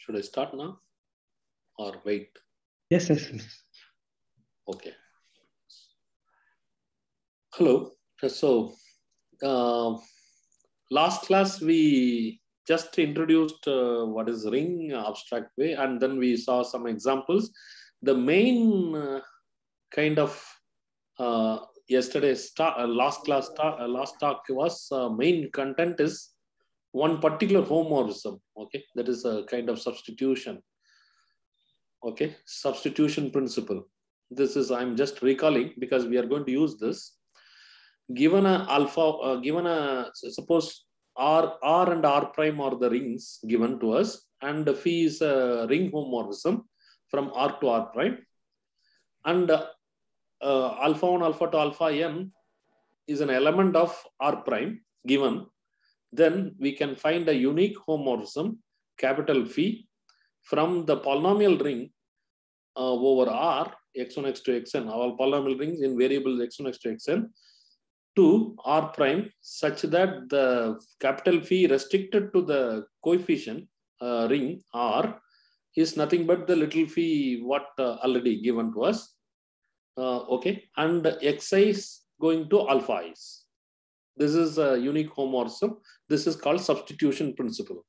Should I start now or wait? Yes, yes, yes. Okay. Hello. So, last class we just introduced what is ring abstract way, and then we saw some examples. The main kind of yesterday's last talk was main content is one particular homomorphism. Okay, that is a kind of substitution. Okay, substitution principle. This is, I'm just recalling because we are going to use this. Given a alpha, given a, suppose R and R prime are the rings given to us, and phi is a ring homomorphism from R to R prime, and alpha 1 alpha to alpha n is an element of R prime given, then we can find a unique homomorphism, capital phi, from the polynomial ring over R, x1, x2, xn, all polynomial rings in variables x1, x2, xn, to R prime, such that the capital phi restricted to the coefficient ring R is nothing but the little phi what already given to us. Okay, and xi is going to alpha i's. This is a unique homomorphism. This is called substitution principle.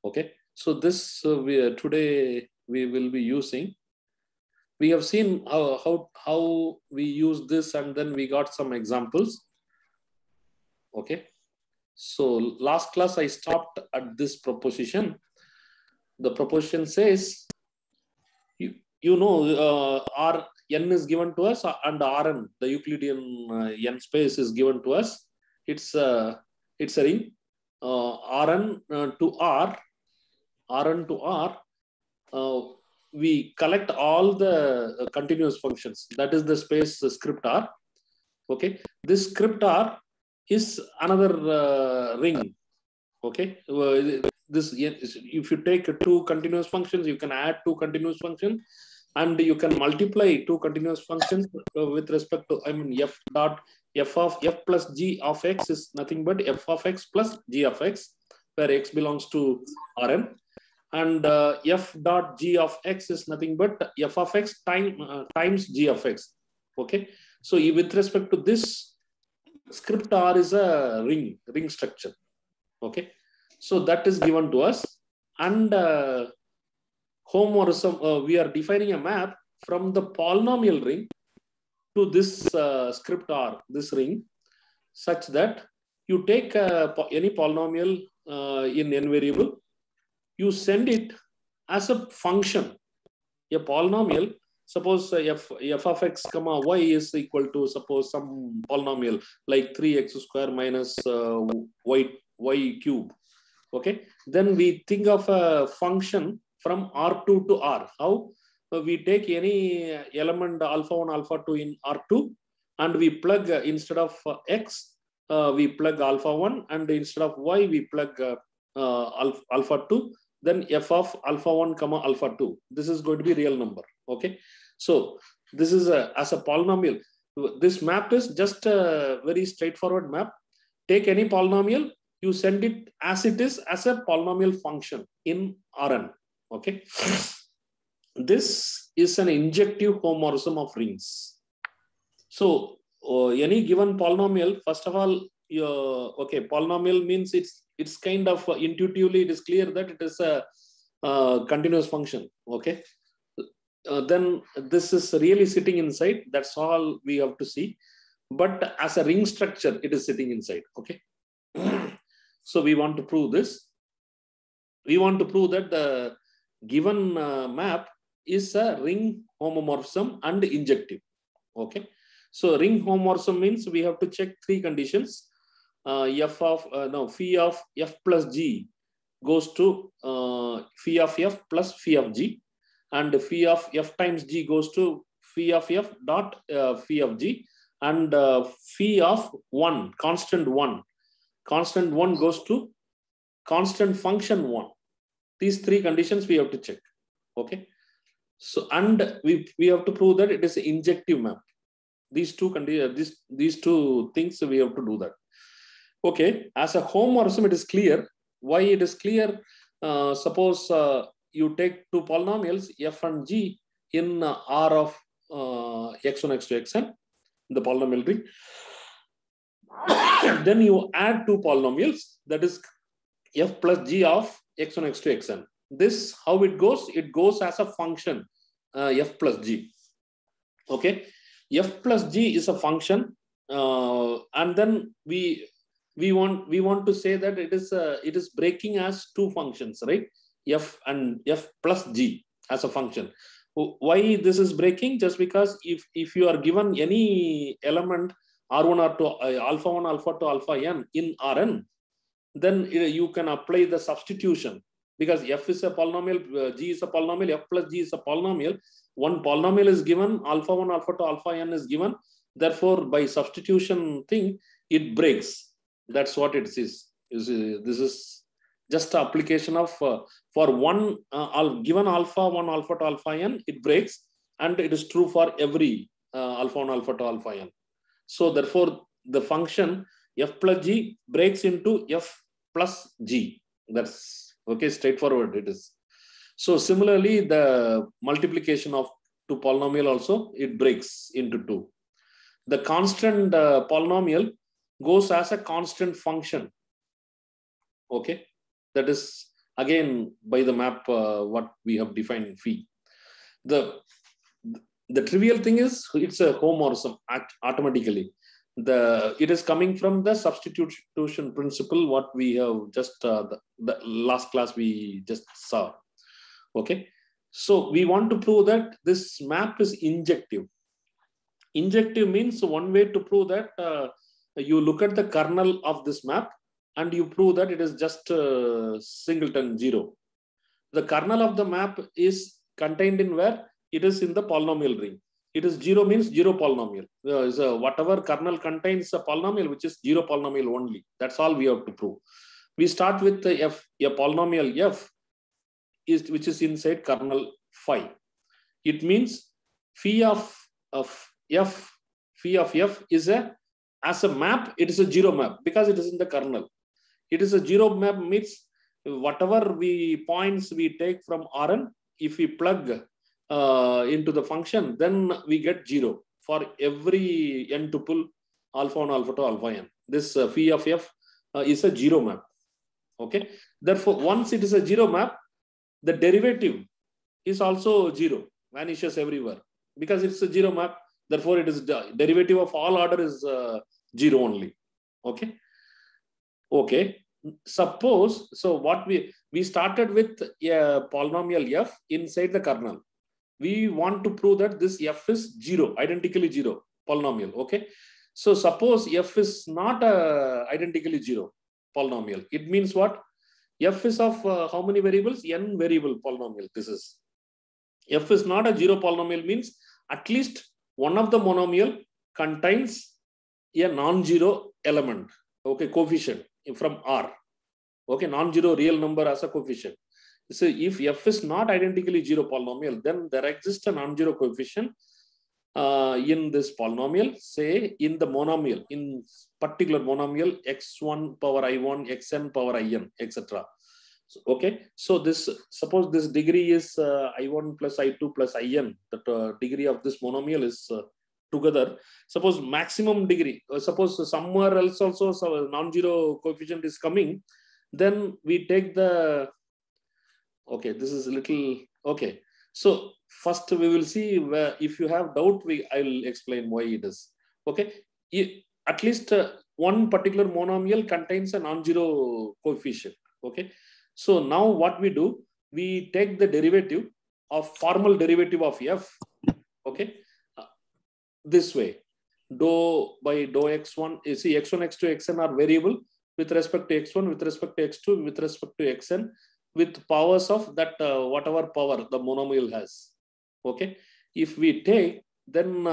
Okay, so this today we will be using. We have seen how we use this, and then we got some examples. Okay, so last class I stopped at this proposition. The proposition says, you know, Rn is given to us, and Rn, the Euclidean n space, is given to us. It's a ring. Rn to R, Rn to R. We collect all the continuous functions. That is the space script R. Okay, this script R is another ring. Okay, this, if you take two continuous functions, you can add two continuous functions, and you can multiply two continuous functions with respect to, I mean, f dot f of f plus g of x is nothing but f of x plus g of x, where x belongs to Rn. And f dot g of x is nothing but f of x times g of x. Okay, so with respect to this, script R is a ring structure. Okay, so that is given to us, and homomorphism, we are defining a map from the polynomial ring to this script R, this ring, such that you take any polynomial in n variable, you send it as a function, a polynomial. Suppose f of x comma y is equal to, suppose, some polynomial like 3x square minus y cube. Okay, then we think of a function from R2 to R. How? We take any element alpha 1, alpha 2 in R2, and we plug instead of x, we plug alpha 1, and instead of y, we plug alpha 2. Then f of alpha 1 comma alpha 2. This is going to be real number. Okay, so this is as a polynomial. This map is just a very straightforward map. Take any polynomial, you send it as it is as a polynomial function in Rn. Okay, this is an injective homomorphism of rings. So any given polynomial, first of all, okay, polynomial means it's kind of intuitively it is clear that it is a continuous function. Okay, then this is really sitting inside. That's all we have to see. But as a ring structure, it is sitting inside. Okay, so we want to prove this. We want to prove that the given map is a ring homomorphism and injective. Okay, so ring homomorphism means we have to check three conditions. Phi of f plus g goes to phi of f plus phi of g, and phi of f times g goes to phi of f dot phi of g, and phi of 1, constant 1 goes to constant function 1. These three conditions we have to check. Okay, so and we have to prove that it is an injective map. These two these two things we have to do that. Okay, as a homomorphism, it is clear. Why it is clear? Suppose you take two polynomials, f and g, in R of x1, x2, xn, the polynomial ring. Then you add two polynomials, that is f plus g of x1, x2, xn. This, how it goes? It goes as a function, f plus g. Okay, f plus g is a function, and then we want to say that it is breaking as two functions, right? F and f plus g as a function. Why this is breaking? Just because if you are given any element R1 or to alpha 1 alpha to alpha n in Rn, then you can apply the substitution, because f is a polynomial, g is a polynomial, f plus g is a polynomial. One polynomial is given, alpha 1 alpha to alpha n is given. Therefore, by substitution thing, it breaks. That's what it is. This is just an application of for one given alpha 1 alpha to alpha n, it breaks, and it is true for every alpha 1 alpha to alpha n. So therefore, the function f plus g breaks into f plus g. That's okay, straightforward it is. So similarly, the multiplication of two polynomial also, it breaks into two. The constant polynomial goes as a constant function. Okay, that is again by the map what we have defined phi. The trivial thing is it's a homomorphism automatically. It is coming from the substitution principle, what we have just the last class we just saw. Okay, so we want to prove that this map is injective. Injective means one way to prove that you look at the kernel of this map and you prove that it is just singleton zero. The kernel of the map is contained in where? It is in the polynomial ring. It is zero means zero polynomial. Whatever kernel contains a polynomial which is zero polynomial only. That's all we have to prove. We start with a polynomial f which is inside kernel phi. It means phi of f is as a map, it is a zero map because it is in the kernel. It is a zero map means whatever points we take from Rn, if we plug into the function, then we get zero for every n tuple alpha 1 alpha to alpha n. This phi of f is a zero map. Okay. Therefore, once it is a zero map, the derivative is also zero, vanishes everywhere because it's a zero map. Therefore, it is derivative of all order is zero only. Okay. Okay. Suppose, so what we started with a polynomial f inside the kernel. We want to prove that this f is zero, identically zero polynomial. Okay. So suppose f is not identically zero polynomial. It means what? F is of how many variables? N variable polynomial. This is f is not a zero polynomial means at least one of the monomial contains a non-zero element. Okay, coefficient from R. Okay, non-zero real number as a coefficient. So if f is not identically zero polynomial, then there exists a non-zero coefficient in this polynomial, say in the monomial, in particular monomial x1 power i1, xn power in, etc. So, okay, so this, suppose this degree is i1 plus i2 plus in, that degree of this monomial is together. Suppose maximum degree, suppose somewhere else also so non-zero coefficient is coming, then we take the, okay, this is a little, okay. So first we will see where, if you have doubt, I will explain why it is. Okay, at least one particular monomial contains a non-zero coefficient. Okay, so now what we do, we take the derivative of formal derivative of f. Okay, this way, dou by dou x1. You see, x1, x2, xn are variable with respect to x1, with respect to x2, with respect to xn, with powers of that whatever power the monomial has. Okay, if we take, then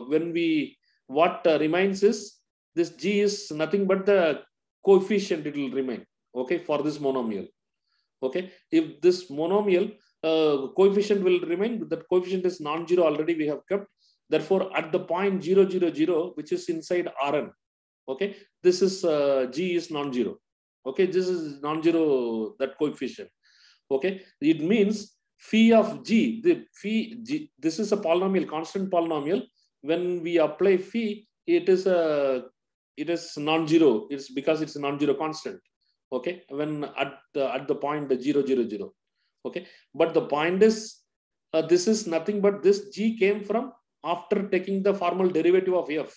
when we, what remains is this g is nothing but the coefficient, it will remain. Okay, for this monomial. Okay, if this monomial coefficient will remain, that coefficient is non-zero already we have kept. Therefore, at the point 0, 0, 0, which is inside Rn, okay, this is g is non-zero. Okay, this is non-zero, that coefficient. Okay, it means phi of g, the phi g, this is a polynomial, constant polynomial. When we apply phi, it is non-zero. It's because it's a non-zero constant. Okay, when at the point 0, 0, 0. Okay, but the point is this is nothing but this g came from after taking the formal derivative of f.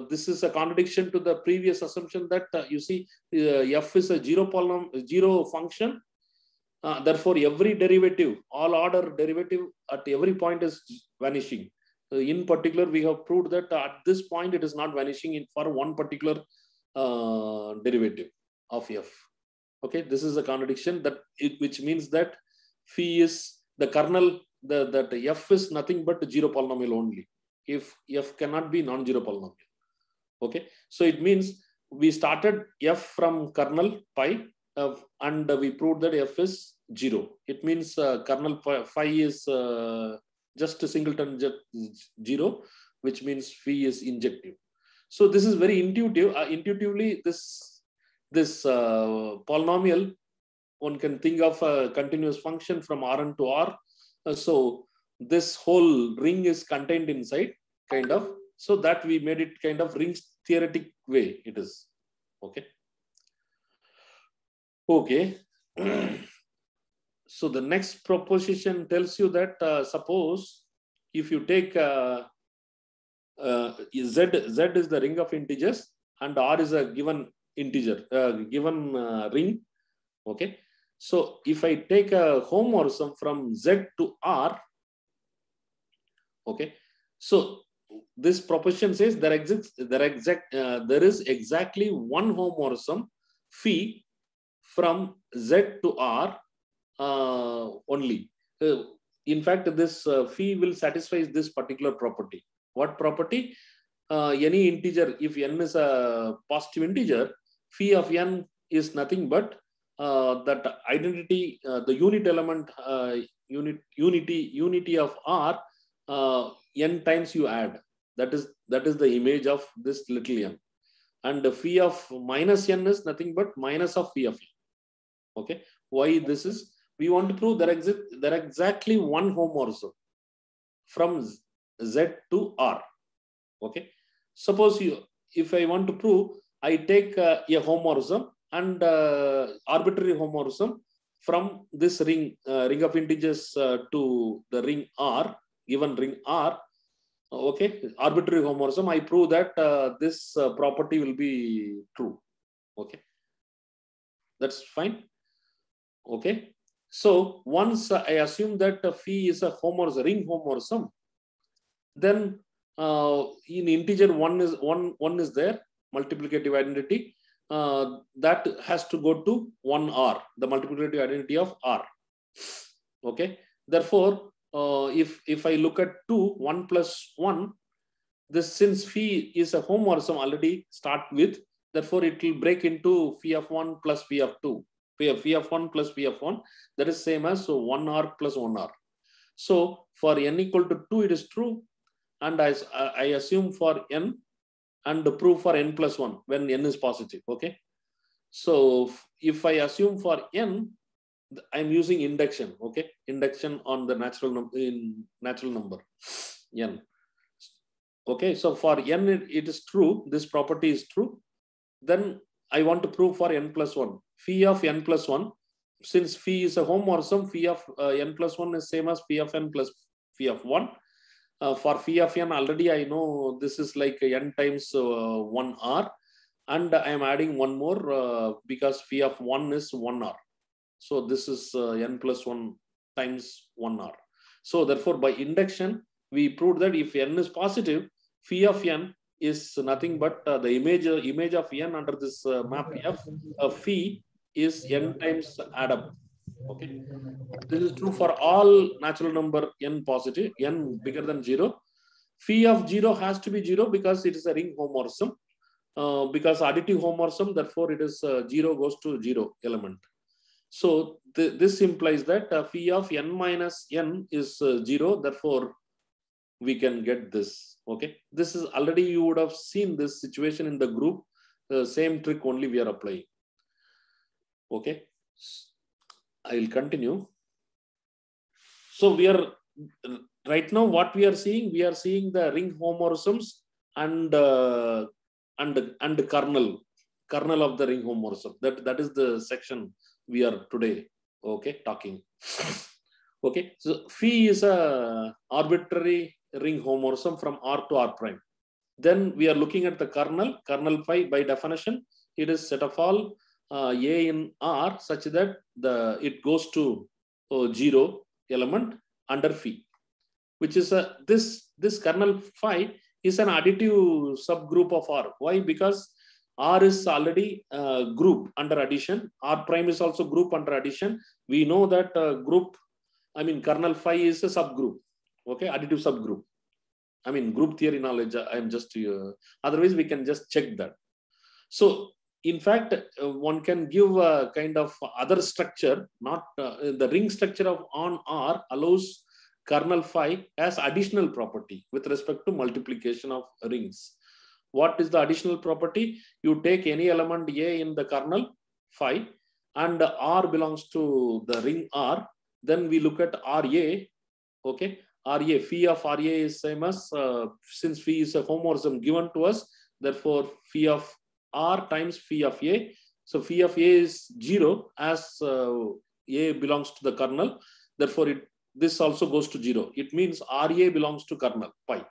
This is a contradiction to the previous assumption that you see f is a zero function. Therefore, every derivative, all order derivative at every point is vanishing. In particular, we have proved that at this point it is not vanishing for one particular derivative of f. Okay, this is a contradiction which means that phi is the kernel, that f is nothing but zero polynomial only. If f cannot be non-zero polynomial. Okay, so it means we started f from kernel pi and we proved that f is 0. It means kernel phi is just a singleton 0, which means phi is injective. So this is very intuitive. Intuitively, this polynomial, one can think of a continuous function from Rn to R. So this whole ring is contained inside, kind of. So that we made it kind of ring theoretic way it is. Okay. Okay. So the next proposition tells you that suppose if you take Z is the ring of integers and R is a given integer, given ring. Okay. So if I take a homomorphism from Z to R, okay. So this proposition says there is exactly one homomorphism phi from Z to R only. In fact, this phi will satisfy this particular property. What property? Any integer, if n is a positive integer, phi of n is nothing but that identity, the unit element, unity of R, n times you add. That is the image of this little n. And the phi of minus n is nothing but minus of phi of n. Okay. Why this is? We want to prove there exactly one homomorphism from Z to R. Okay. Suppose if I want to prove, I take a homomorphism and arbitrary homomorphism from this ring of integers to the ring R, given ring R. Okay, arbitrary homomorphism. I prove that this property will be true. Okay, that's fine. Okay. So once I assume that phi is a homomorphism, ring homomorphism, then in integer one is there, multiplicative identity, that has to go to 1R, the multiplicative identity of R. Okay. Therefore, if I look at 2, 1 plus 1, this since phi is a homomorphism already start with, therefore it will break into phi of 1 plus phi of 2. Phi of 1 plus phi of 1, that is same as 1R plus 1R. So for n equal to 2, it is true. And I assume for n and prove for n plus 1 when n is positive. Okay. So if I assume for n, I'm using induction. Okay. Induction on the natural number n. Okay. So for n, it is true. This property is true. Then I want to prove for n plus 1. Phi of n plus 1, since phi is a homomorphism, phi of n plus 1 is same as phi of n plus phi of 1. For phi of n, already I know this is like n times 1R. And I am adding one more because phi of 1 is 1R. So this is n plus 1 times 1R. So therefore, by induction, we proved that if n is positive, phi of n is nothing but the image of n under this map f, phi is n times add up. Okay. This is true for all natural number n positive, n bigger than 0. Phi of 0 has to be 0 because it is a ring homomorphism. Because additive homomorphism, therefore it is 0 goes to 0 element. So this implies that phi of n minus n is 0. Therefore, we can get this. Okay, this is already you would have seen this situation in the group. Same trick only we are applying. Okay. I will continue. So we are right now what we are seeing the ring homomorphisms and kernel of the ring homomorphism. That is the section we are today talking. Okay, so phi is a arbitrary ring homomorphism from R to R prime. Then we are looking at the kernel phi. By definition, it is set of all A in R such that it goes to 0 element under phi, which is this kernel phi is an additive subgroup of R. Why? Because R is already group under addition. R prime is also group under addition. We know that kernel phi is a subgroup. Okay, additive subgroup. I mean, group theory knowledge, I am just, otherwise we can just check that. So, in fact, one can give a kind of other structure, not the ring structure of on R allows kernel phi as additional property with respect to multiplication of rings. What is the additional property? You take any element A in the kernel phi and R belongs to the ring R. Then we look at RA, okay? RA, phi of RA is same as, since phi is a homomorphism given to us, therefore phi of R times phi of A. So phi of A is 0 as A belongs to the kernel. Therefore, this also goes to 0. It means RA belongs to kernel pi.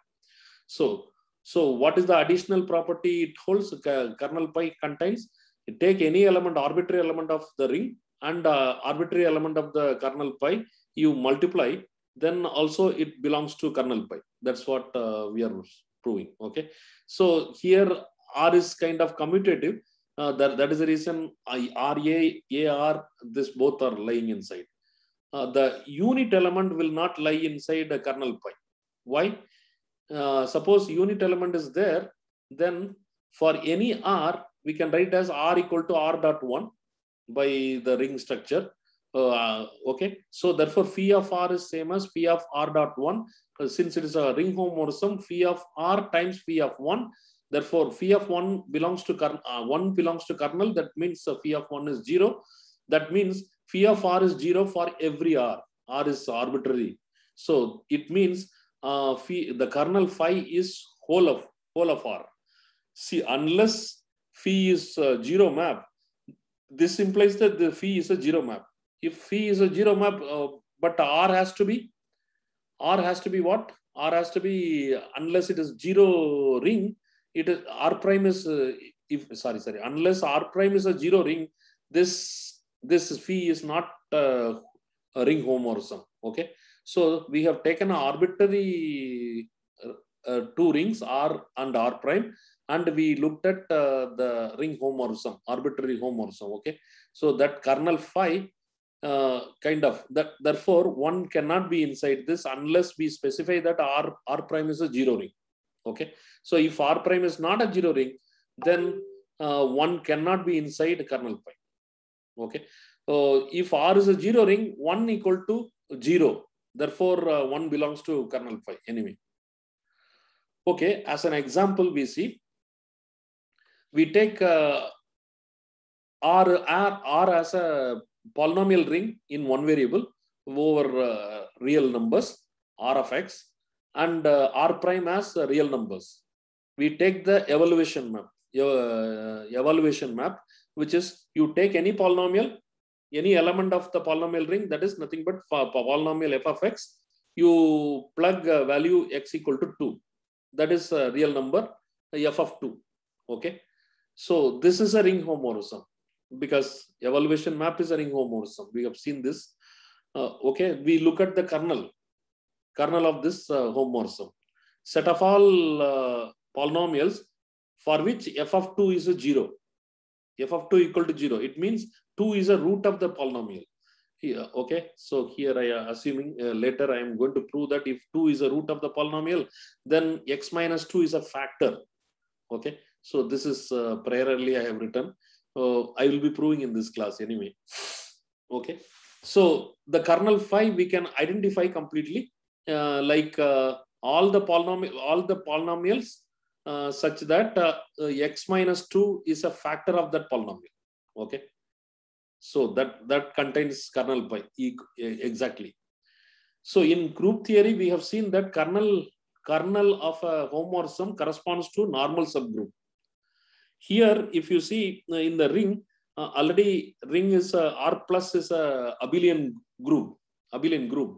So what is the additional property it holds? Kernel pi contains, you take any element, arbitrary element of the ring and arbitrary element of the kernel pi, you multiply, then also it belongs to kernel pi. That's what we are proving. Okay. So here R is kind of commutative. That is the reason RA, AR, this both are lying inside. The unit element will not lie inside the kernel pi. Why? Suppose unit element is there, then for any R, we can write as R equal to R dot 1 by the ring structure. Okay, so therefore phi of R is same as phi of R dot 1. Since it is a ring homomorphism, phi of R times phi of 1. Therefore, phi of 1 belongs to kernel. That means phi of 1 is 0. That means phi of R is 0 for every R. R is arbitrary. So it means the kernel phi is whole of R. See, unless phi is 0 map, this implies that the phi is a 0 map. If phi is a 0 map, but R has to be what? R has to be, unless it is 0 ring, it is R prime is unless R prime is a 0 ring, this phi is not a ring homomorphism. Okay, so we have taken an arbitrary two rings, R and R prime, and we looked at the ring homomorphism, arbitrary homomorphism. Okay, so that kernel phi therefore one cannot be inside this unless we specify that R prime is a 0 ring. Okay, so if R prime is not a 0 ring, then one cannot be inside kernel pi. Okay, if R is a 0 ring, 1 equal to 0. Therefore, 1 belongs to kernel phi anyway. Okay, as an example, we see, we take R as a polynomial ring in one variable over real numbers, R of x, and R prime as real numbers. We take the evaluation map, which is you take any polynomial, any element of the polynomial ring, that is nothing but polynomial f of x, you plug value x equal to 2. That is a real number, f of 2. Okay, so this is a ring homomorphism because evaluation map is a ring homomorphism. We have seen this. Okay, we look at the kernel of this homomorphism. Set of all polynomials for which f of 2 is a 0. F of 2 equal to 0. It means 2 is a root of the polynomial. Here, okay, so here I am assuming later I am going to prove that if 2 is a root of the polynomial, then x minus 2 is a factor. Okay, so this is priorly I have written. I will be proving in this class anyway. Okay, so the kernel phi we can identify completely like all the polynomials such that x minus 2 is a factor of that polynomial. Okay, So that contains kernel pi exactly. So in group theory, we have seen that kernel of a homomorphism corresponds to normal subgroup. Here, if you see in the ring, already ring is R plus is a abelian group.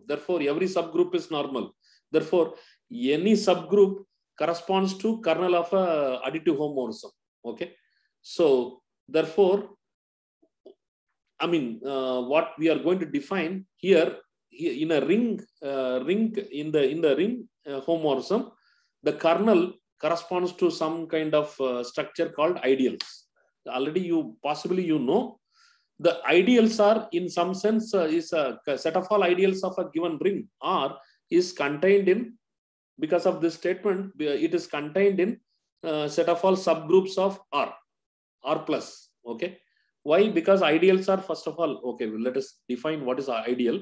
Therefore, every subgroup is normal. Therefore, any subgroup corresponds to kernel of a additive homomorphism. Okay. So therefore, I mean, what we are going to define here in a ring, in the ring homomorphism, the kernel corresponds to some kind of structure called ideals. Already you possibly you know the ideals are in some sense is a set of all ideals of a given ring R is contained in, because of this statement, it is contained in set of all subgroups of R plus. Okay. Why? Because ideals are, first of all, okay, let us define what is our ideal.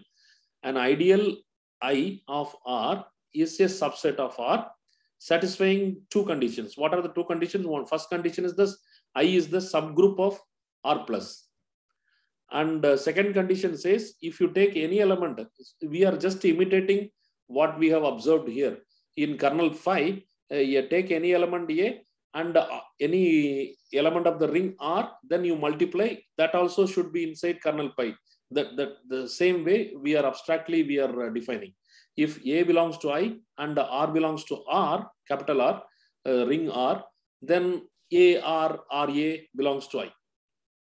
An ideal I of R is a subset of R satisfying two conditions. What are the two conditions? One, first condition is this: I is the subgroup of R plus. And second condition says, if you take any element, we are just imitating what we have observed here. In kernel phi, you take any element A and any element of the ring R, then you multiply. That also should be inside kernel pi. The same way we are abstractly we are defining. If A belongs to I and R belongs to R, capital R, ring R, then AR RA belongs to I.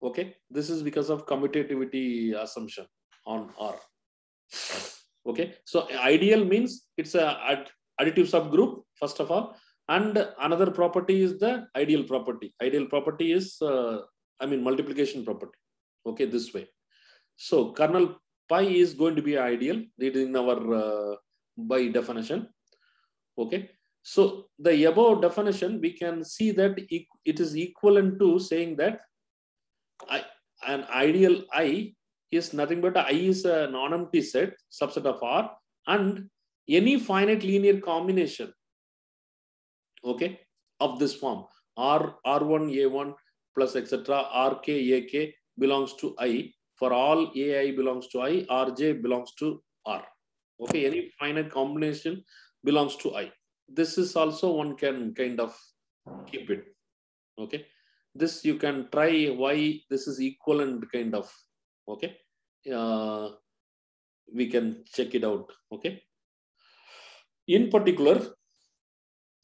Okay, this is because of commutativity assumption on R. Okay, so ideal means it's a additive subgroup, first of all, and another property is the ideal property. Ideal property is, I mean, multiplication property. Okay, this way. So kernel pi is going to be ideal, in our by definition. Okay, so the above definition, we can see that it is equivalent to saying that an ideal I is nothing but I is a non-empty set, subset of R, and any finite linear combination, okay, of this form, R, R1, A1 plus etc. RK, AK belongs to I. For all AI belongs to I, RJ belongs to R. Okay, any finite combination belongs to I. This is also one can kind of keep it. Okay, this you can try why this is equivalent kind of. Okay, we can check it out. Okay, in particular,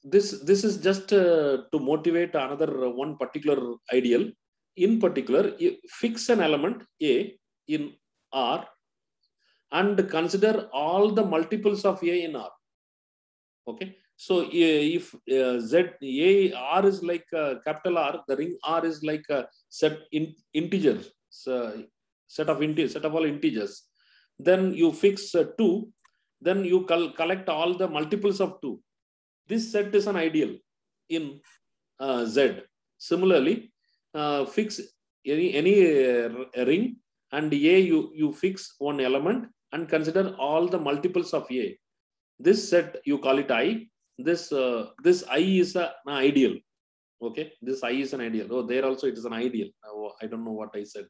this is just to motivate another one particular ideal. In particular, fix an element A in R and consider all the multiples of A in R. Okay, so if R is like capital R, the ring R is like a set integer, set of all integers. Then you fix 2, then you collect all the multiples of 2. This set is an ideal in Z. Similarly, fix any ring and A, you fix one element and consider all the multiples of A. This set you call it I. This I is an ideal. Okay, this I is an ideal. Oh, there also it is an ideal. I don't know what I said.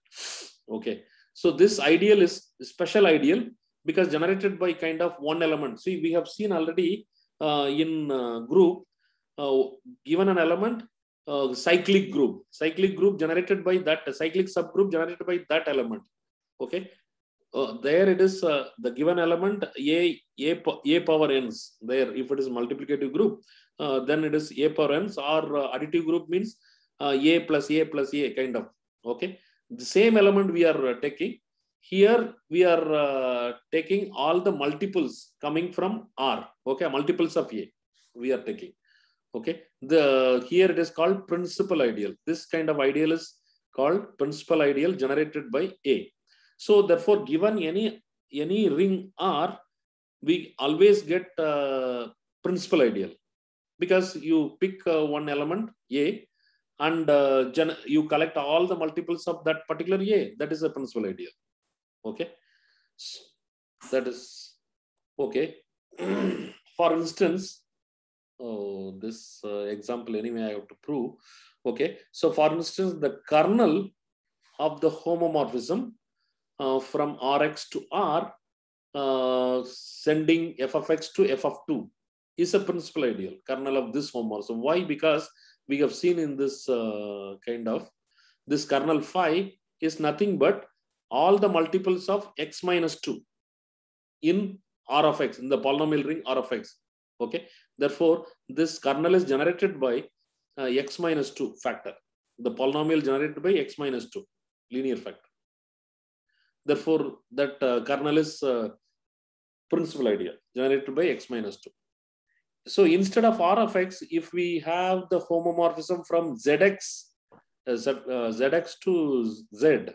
Okay, so this ideal is special ideal because generated by kind of one element. See, we have seen already in group, given an element, cyclic group generated by that cyclic subgroup generated by that element. Okay, there it is the given element a power n's. There, if it is multiplicative group, then it is a power n's, or additive group means a plus a kind of. Okay, the same element we are taking. Here we are taking all the multiples coming from R. Okay, multiples of A we are taking. Okay, here it is called principal ideal. This kind of ideal is called principal ideal generated by A. So therefore, given any ring R, we always get principal ideal because you pick one element A and you collect all the multiples of that particular A. That is a principal ideal. Okay, so that is okay. For instance, this example anyway I have to prove. Okay, so for instance, the kernel of the homomorphism from Rx to R, sending f of x to f of 2 is a principal ideal kernel of this homomorphism. Why? Because we have seen in this this kernel phi is nothing but all the multiples of x minus 2 in R of x, in the polynomial ring R of x. Okay. Therefore, this kernel is generated by x minus 2 factor. The polynomial generated by x minus 2 linear factor. Therefore, that kernel is principal ideal generated by x minus 2. So instead of R of x, if we have the homomorphism from zx, zx to z,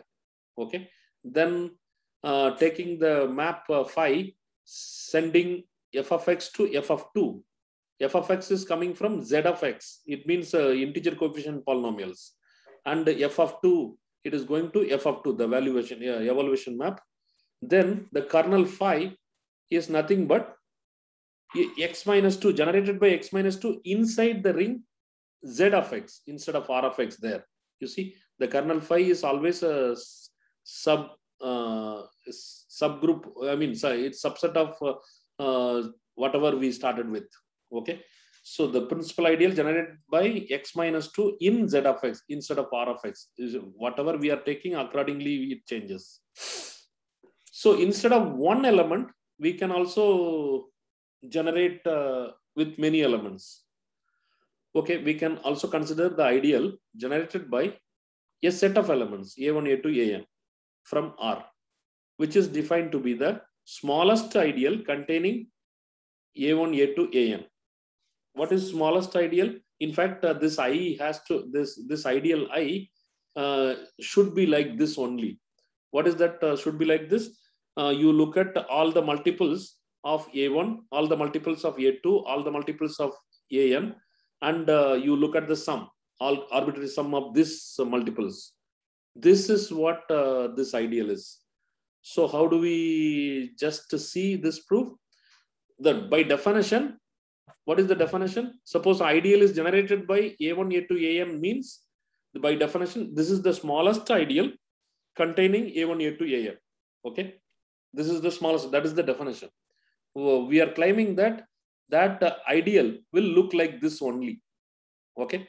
okay, then taking the map phi, sending f of x to f of 2. F of x is coming from z of x. It means integer coefficient polynomials. And f of 2, it is going to f of 2, the evaluation map. Then the kernel phi is nothing but x minus 2 generated by x minus 2 inside the ring z of x instead of R of x there. You see, the kernel phi is always a subgroup. I mean, it's subset of whatever we started with. Okay. So the principal ideal generated by x minus 2 in z of x instead of R of x is whatever we are taking, accordingly it changes. So instead of one element, we can also generate with many elements. Okay, we can also consider the ideal generated by a set of elements a1, a2, an from R, which is defined to be the smallest ideal containing a1, a2, an. What is smallest ideal? In fact, this I has to, this ideal I should be like this only. What is that should be like this? You look at all the multiples of a1, all the multiples of a2, all the multiples of an, and you look at the sum, all arbitrary sum of these multiples. This is what this ideal is. So how do we just see this proof? That by definition, what is the definition? Suppose ideal is generated by a1, a2, an means, by definition, this is the smallest ideal containing a1, a2, an. Okay, this is the smallest. That is the definition. We are claiming that ideal will look like this only. Okay,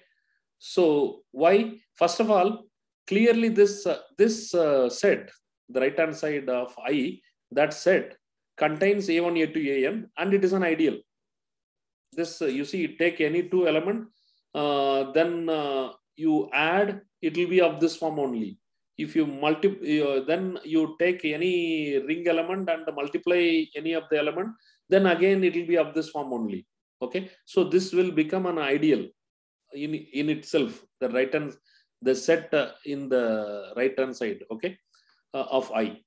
so why? First of all, clearly this set, the right hand side of I, that set contains a1, a2, an, and it is an ideal. This you see, take any two element, then you add, it will be of this form only. If you multiply, then you take any ring element and multiply any of the element, then again it will be of this form only. Okay, so this will become an ideal in itself. The right hand, the set in the right hand side, okay, of I.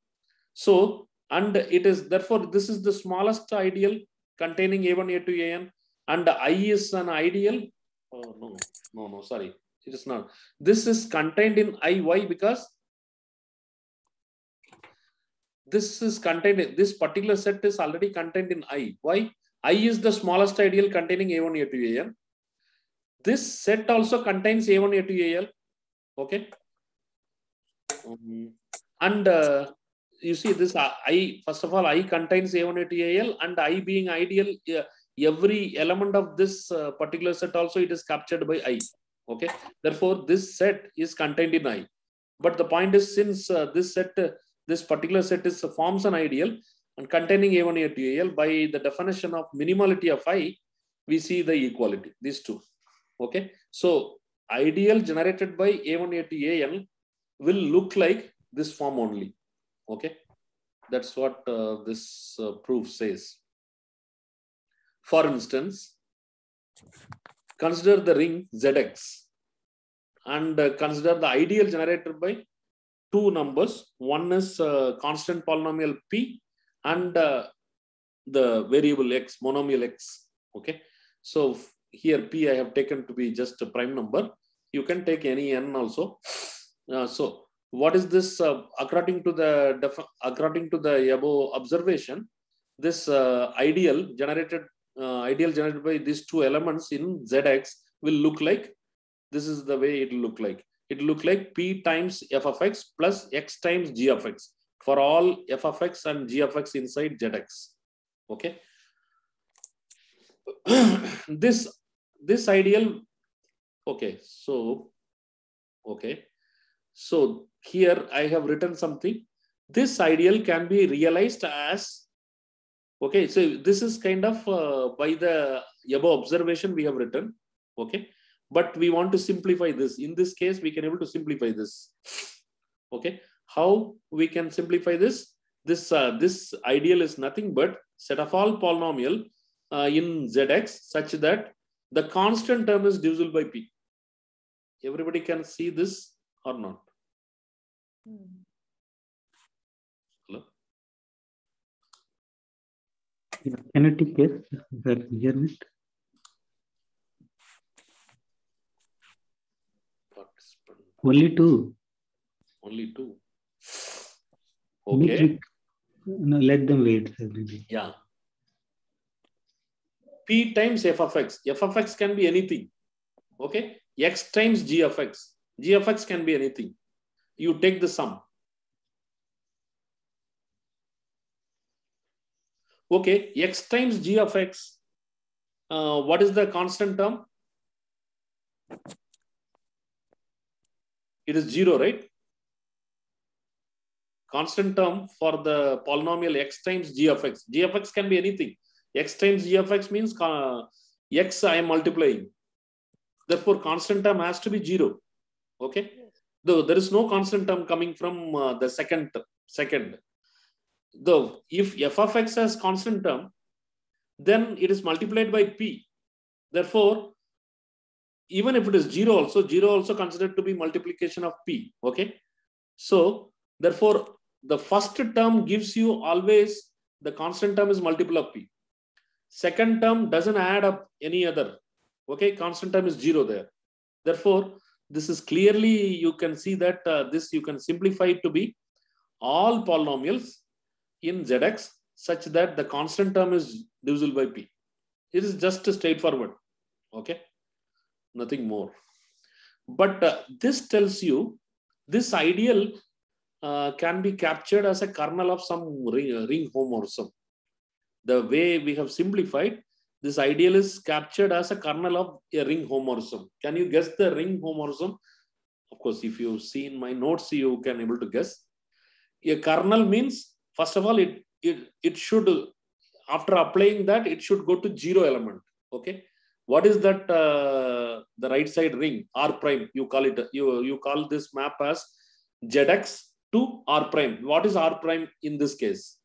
So, and it is therefore this is the smallest ideal containing a1, a2, an, and I is an ideal. Oh no, sorry, it is not. This is contained in I. Why? Because this is contained, this particular set is already contained in I. Why? I is the smallest ideal containing a1, a2, an. This set also contains a1, a2, al. Okay. And you see this I, first of all, I contains a1, a2, al, and I being ideal, every element of this particular set also it is captured by I. Okay. Therefore, this set is contained in I. But the point is, since this set, this particular set is forms an ideal and containing a1, a2, al, by the definition of minimality of I, we see the equality, these two. Okay. So ideal generated by a1, a2, al will look like this form only. Okay. That's what this proof says. For instance, consider the ring Zx and consider the ideal generated by two numbers. One is constant polynomial P and the variable X, monomial X. Okay. So here P I have taken to be just a prime number. You can take any N also. So what is this? According to the above observation, this ideal generated by these two elements in Zx will look like, this is the way it will look like. it look like P times f of x plus x times g of x for all f of x and g of x inside Zx. Okay. this ideal. Okay. So here I have written something. This ideal can be realized as, okay, so this is kind of by the above observation we have written, okay, but we want to simplify this. In this case, we can able to simplify this. Okay, how we can simplify this? This ideal is nothing but set of all polynomial in Zx such that the constant term is divisible by P. Everybody can see this or not? Hello? Can you take care? Hear me? Only two. Only two. Okay. No, let them wait. Yeah. P times f of x. F of x can be anything. Okay. X times g of x. G of x can be anything. You take the sum. Okay. X times g of x. What is the constant term? It is 0, right? Constant term for the polynomial x times g of x. G of x can be anything. X times g of x means x I am multiplying. Therefore, constant term has to be 0. Okay. Though there is no constant term coming from the second. Though if f of x has constant term, then it is multiplied by p. Therefore, even if it is 0 also considered to be multiplication of p. Okay. So therefore, the first term gives you always the constant term is multiple of p. Second term doesn't add up any other. Okay, constant term is 0 there. Therefore, this is clearly, you can see that this you can simplify it to be all polynomials in Zx such that the constant term is divisible by p. It is just straightforward. Okay, nothing more. But this tells you this ideal can be captured as a kernel of some ring homomorphism. The way we have simplified, this ideal is captured as a kernel of a ring homomorphism. Can you guess the ring homomorphism? Of course, if you see in my notes, you can able to guess. A kernel means, first of all, it should, after applying that, it should go to 0 element. Okay. What is that? The right side ring, R prime. You call it. You call this map as Zx to R prime. What is R prime in this case?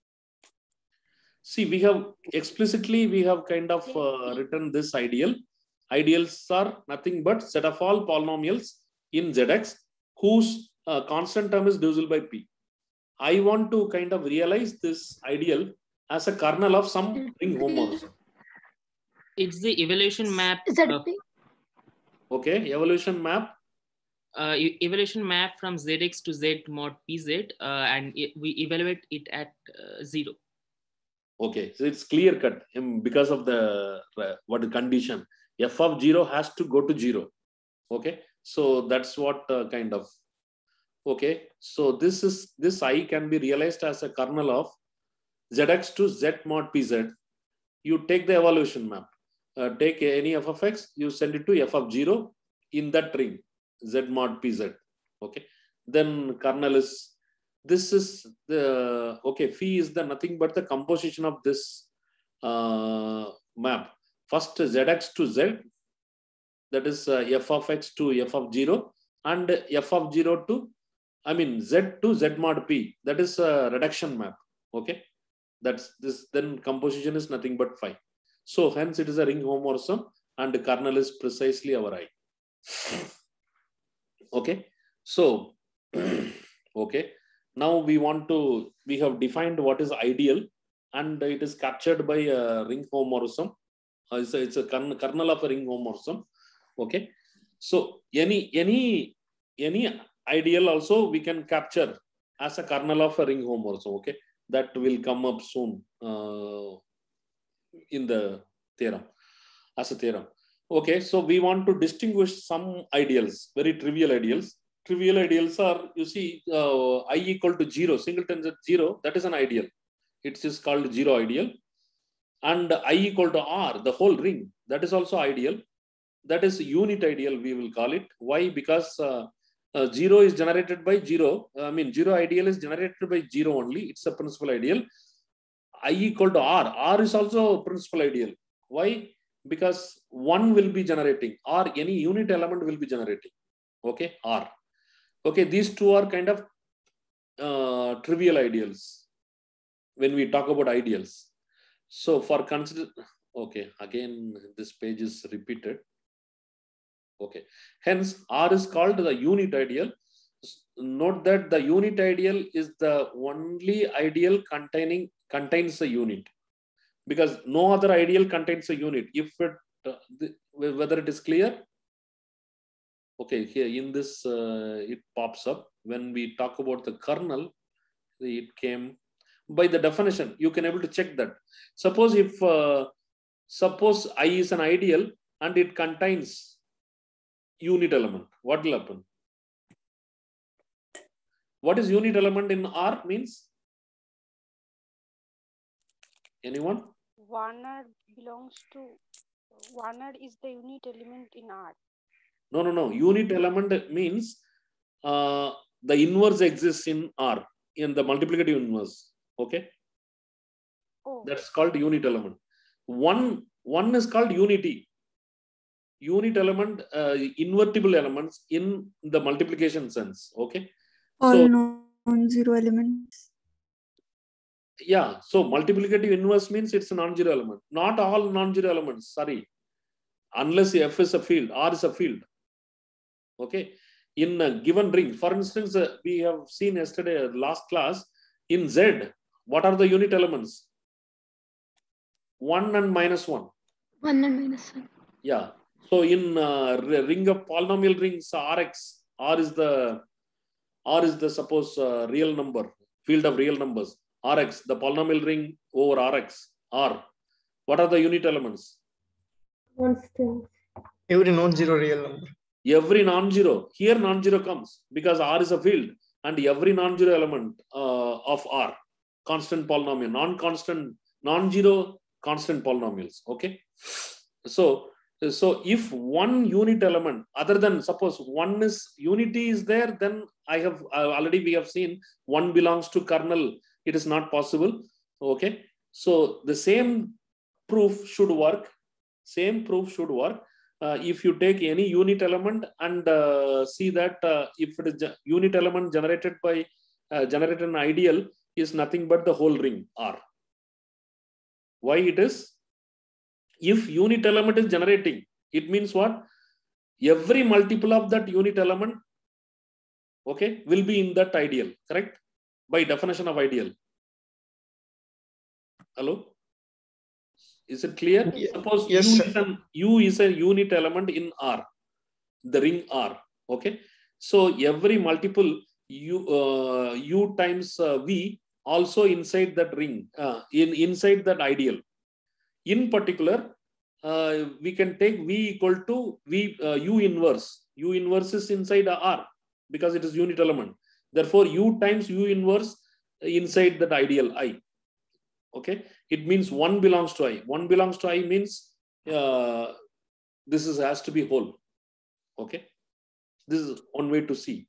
See, we have kind of written this ideal. Ideals are nothing but set of all polynomials in Zx whose constant term is divisible by p. I want to kind of realize this ideal as a kernel of some ring homomorphism. It's the evaluation map. Okay, evaluation map. Evaluation map from Zx to Z mod Pz, and we evaluate it at 0. Okay, so it's clear cut because of the what condition. F of 0 has to go to 0. Okay, so that's what kind of. Okay, so this I can be realized as a kernel of Zx to Z mod Pz. You take the evaluation map. Take any f of x, you send it to f of 0 in that ring, Z mod Pz. Okay, then kernel is, this is the, okay, phi is the nothing but the composition of this map. First Zx to Z, that is f of x to f of 0, and f of 0 to, I mean Z to Z mod P, that is a reduction map. Okay, that's this, then composition is nothing but phi. So hence it is a ring homomorphism and the kernel is precisely our I. Okay, so okay, now we have defined what is ideal and it is captured by a ring homomorphism. It's a kernel of a ring homomorphism. Okay, so any ideal also we can capture as a kernel of a ring homomorphism. Okay, that will come up soon in the theorem, as a theorem. Okay, so we want to distinguish some ideals, very trivial ideals. trivial ideals are, you see, I equal to 0, singletons at 0, that is an ideal. It is called 0 ideal. And I equal to R, the whole ring, that is also ideal. That is unit ideal, we will call it. Why? Because 0 is generated by 0. 0 ideal is generated by 0 only. It's a principal ideal. I equal to R. R is also a principal ideal. Why? Because 1 will be generating, or any unit element will be generating. Okay, R. Okay, these two are kind of trivial ideals when we talk about ideals. So for consider, okay, again, this page is repeated. Okay, hence R is called the unit ideal. Note that the unit ideal is the only ideal contains a unit, because no other ideal contains a unit. If it, whether it is clear? Okay, here in this, it pops up. When we talk about the kernel, it came by the definition. You can able to check that. Suppose if, suppose I is an ideal and it contains unit element, what will happen? What is unit element in R means? Anyone? One belongs to, one is the unit element in R. No. Unit element means the inverse exists in R, in the multiplicative inverse. Okay. Oh. That's called unit element. One is called unity. Unit element, invertible elements in the multiplication sense. Okay. All So, non-zero elements. yeah. So multiplicative inverse means it's a non-zero element. Not all non-zero elements. Sorry. Unless F is a field, R is a field. Okay. In a given ring, for instance, we have seen yesterday, last class, in Z, what are the unit elements? 1 and minus 1. 1 and minus 1. Yeah. So in ring of polynomial rings Rx, R is the suppose real number, field of real numbers. Rx, the polynomial ring over Rx, R. What are the unit elements? Constant. Every non-zero real number. Every non-zero. Here non-zero comes because R is a field, and every non-zero element of R, constant polynomial, non-constant, non-zero constant polynomials. Okay. So if one unit element other than, suppose one is unity is there, then I have already, we have seen 1 belongs to kernel. It is not possible. Okay. So the same proof should work. Same proof should work. If you take any unit element and see that if it is unit element generated by generated an ideal is nothing but the whole ring R. Why it is? If unit element is generating, it means what? Every multiple of that unit element, okay, will be in that ideal, correct? By definition of ideal. Hello? Is it clear? Yeah. Suppose Yes, U is a unit element in R, the ring R. Okay. So every multiple U times V also inside that ring, inside that ideal. In particular, we can take V equal to V U inverse. U inverse is inside R because it is unit element. Therefore, U times U inverse inside that ideal I. Okay, it means 1 belongs to I. 1 belongs to I means this has to be whole. Okay, this is one way to see.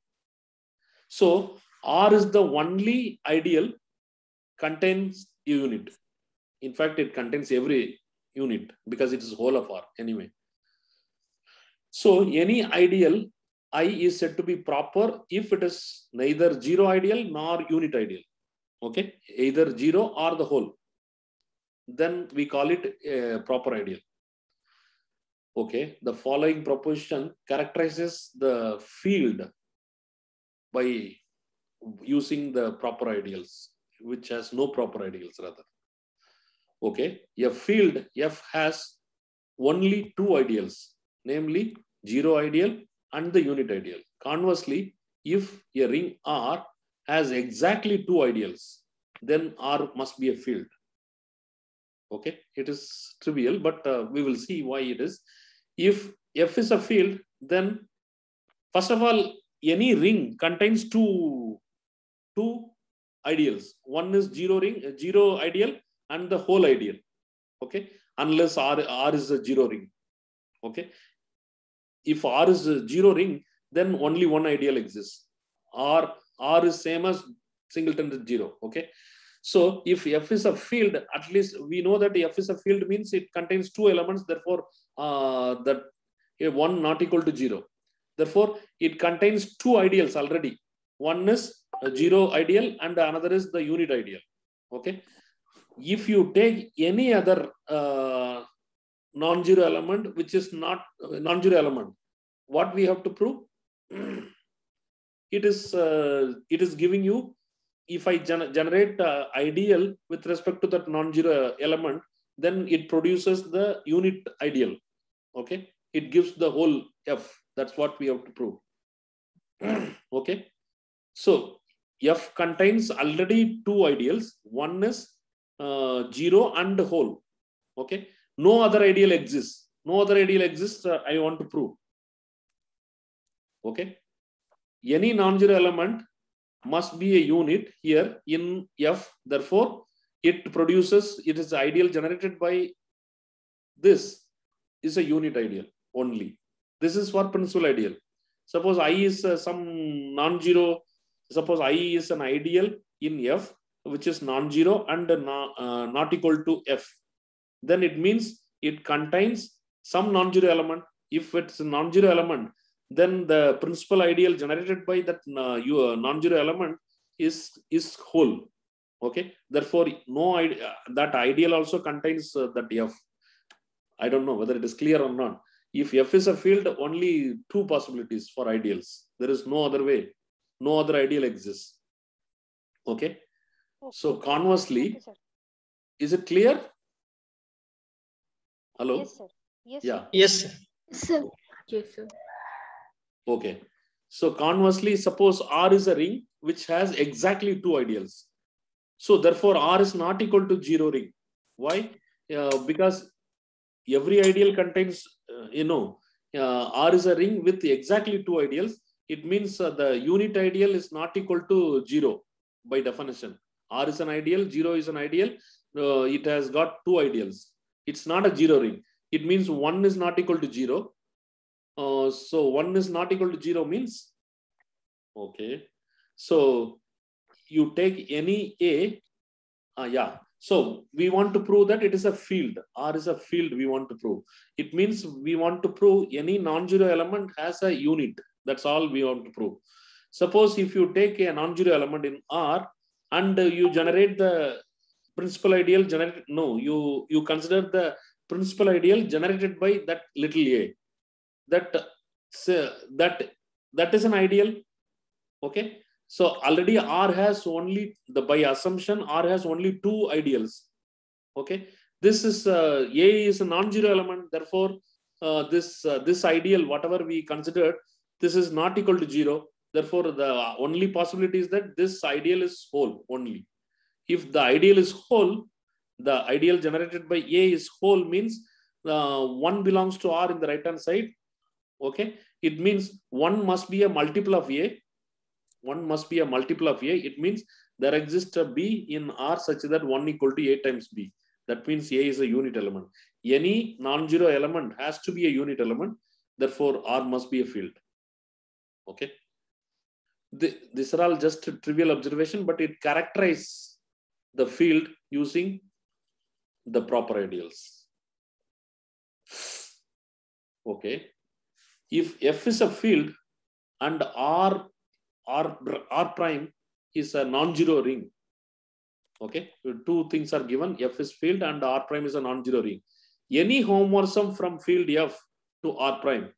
So R is the only ideal contains a unit. In fact, it contains every unit because it is whole of R anyway. So any ideal I is said to be proper if it is neither zero ideal nor unit ideal. Okay, either zero or the whole. Then we call it a proper ideal. Okay, the following proposition characterizes the field by using the proper ideals, which has no proper ideals rather. Okay, a field F has only 2 ideals, namely zero ideal and the unit ideal. Conversely, if a ring R has exactly 2 ideals, then R must be a field. Okay, it is trivial, but we will see why it is. If F is a field, then first of all, any ring contains two ideals. One is zero ideal and the whole ideal. Okay, unless R is a zero ring. Okay, if R is a zero ring, then only one ideal exists. R is same as singleton is zero. Okay, so if F is a field, at least we know that F is a field means it contains two elements. Therefore, that one not equal to zero. Therefore, it contains two ideals already. One is a zero ideal and another is the unit ideal. Okay. If you take any other non-zero element which is not non-zero element, what we have to prove? It is giving you, if I generate ideal with respect to that non-zero element, then it produces the unit ideal. Okay, it gives the whole F. That's what we have to prove. Okay, so F contains already two ideals. One is zero and whole. Okay, no other ideal exists. No other ideal exists. I want to prove. Okay, any non-zero element must be a unit here in F. Therefore, it is ideal generated by this is a unit ideal only. This is for principal ideal. Suppose I is some non-zero. Suppose I is an ideal in F, which is non-zero and not equal to F. Then it means it contains some non-zero element. If it's a non-zero element, then the principal ideal generated by that non-zero element is whole. Okay. Therefore, that ideal also contains that F. I don't know whether it is clear or not. If F is a field, only two possibilities for ideals. There is no other way. No other ideal exists. Okay. So conversely, Okay, is it clear? Hello? yes, sir. Yes, Yeah. sir. Yes, sir. Sir. Yes, sir. Okay. So conversely, suppose R is a ring which has exactly two ideals. So therefore, R is not equal to zero ring. Why? Because every ideal contains, R is a ring with exactly two ideals. It means the unit ideal is not equal to zero by definition. R is an ideal, zero is an ideal. It has got two ideals. It's not a zero ring. It means one is not equal to zero. So one is not equal to zero means, okay. So you take any A, yeah. So we want to prove that it is a field. R is a field we want to prove. It means we want to prove any non-zero element has a unit. That's all we want to prove. Suppose if you take a non-zero element in R and you generate the principal ideal you consider the principal ideal generated by that little a. That is an ideal. Okay. So already R has only, by assumption, R has only two ideals. Okay. This is A is a non-zero element. Therefore, this ideal, whatever we considered, this is not equal to zero. Therefore, the only possibility is that this ideal is whole only. If the ideal is whole, the ideal generated by A is whole means one belongs to R in the right hand side. Okay. It means one must be a multiple of A. One must be a multiple of A. It means there exists a B in R such that 1 equal to A times B. That means A is a unit element. Any non-zero element has to be a unit element. Therefore, R must be a field. Okay. These are all just a trivial observation, but it characterizes the field using the proper ideals. Okay. If F is a field and R prime is a non-zero ring. Okay, two things are given. F is field and R prime is a non-zero ring. Any homomorphism from field F to R prime,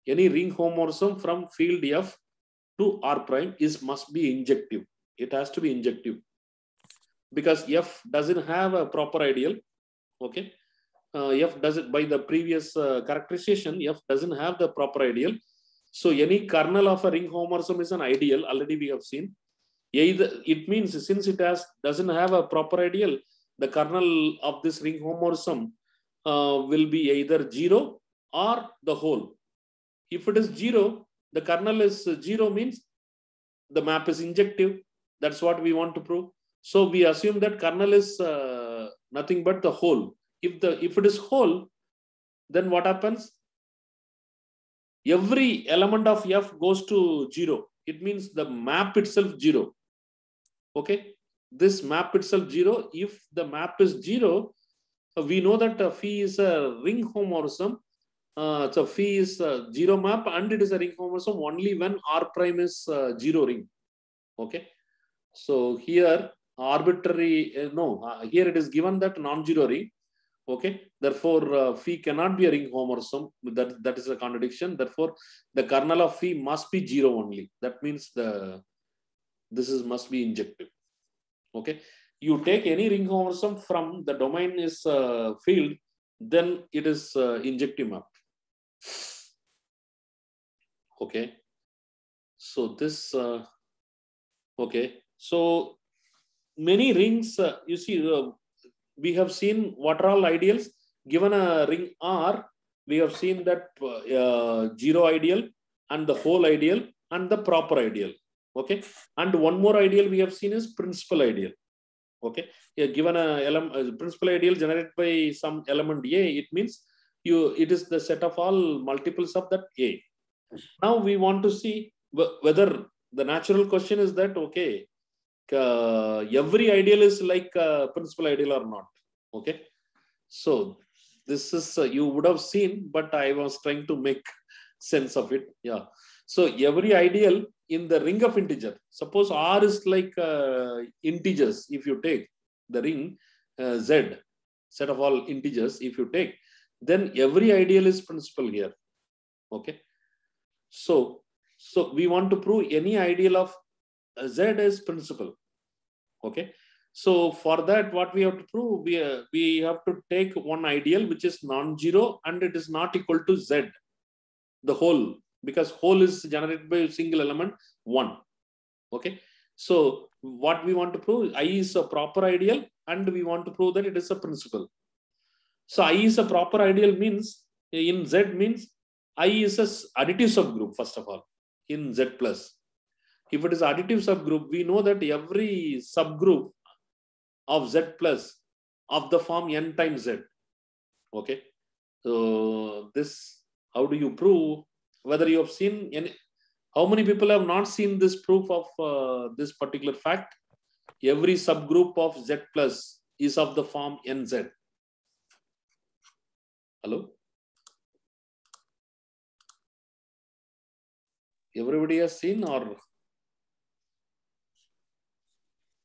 any ring homomorphism from field F to R prime must be injective. It has to be injective because F doesn't have a proper ideal. Okay, F doesn't, by the previous characterization, F doesn't have the proper ideal. So any kernel of a ring homomorphism is an ideal. Already we have seen. Either it means since it doesn't have a proper ideal, the kernel of this ring homomorphism will be either zero or the whole. If it is zero, the kernel is 0 means the map is injective. That's what we want to prove. So we assume that kernel is nothing but the whole. If it is whole, then what happens? Every element of F goes to 0. It means the map itself 0. Okay, this map itself 0. If the map is 0, we know that phi is a ring homomorphism. So phi is a 0 map and it is a ring homomorphism only when R prime is 0 ring. Okay, so here arbitrary here it is given that non-zero ring. Okay, therefore phi cannot be a ring homomorphism. That is a contradiction. Therefore, the kernel of phi must be 0 only. That means must be injective. Okay, you take any ring homomorphism from the domain is field, then it is injective map. Okay, so this okay, so many rings you see. We have seen what are all ideals. Given a ring R, we have seen that 0 ideal and the whole ideal and the proper ideal. Okay, and one more ideal we have seen is principal ideal. Okay, given a principal ideal generated by some element A, it means it is the set of all multiples of that A. Now we want to see whether the natural question is that, okay, every ideal is like principal ideal or not. Okay, so this is you would have seen, but I was trying to make sense of it. Yeah, so every ideal in the ring of integer, suppose R is like integers. If you take the ring Z, set of all integers, if you take, then every ideal is principal here. Okay, so we want to prove any ideal of Z is principal. Okay, so for that, what we have to prove, we have to take one ideal which is non-zero and it is not equal to Z, the whole, because whole is generated by a single element 1. Okay, so what we want to prove, I is a proper ideal and we want to prove that it is a principal. So I is a proper ideal means in Z means I is a additive subgroup first of all in Z plus. If it is additive subgroup, we know that every subgroup of Z plus of the form n times Z. Okay, so this, how do you prove? Whether you have seen any, how many people have not seen this proof of this particular fact? Every subgroup of Z plus is of the form nz. Hello? Everybody has seen or?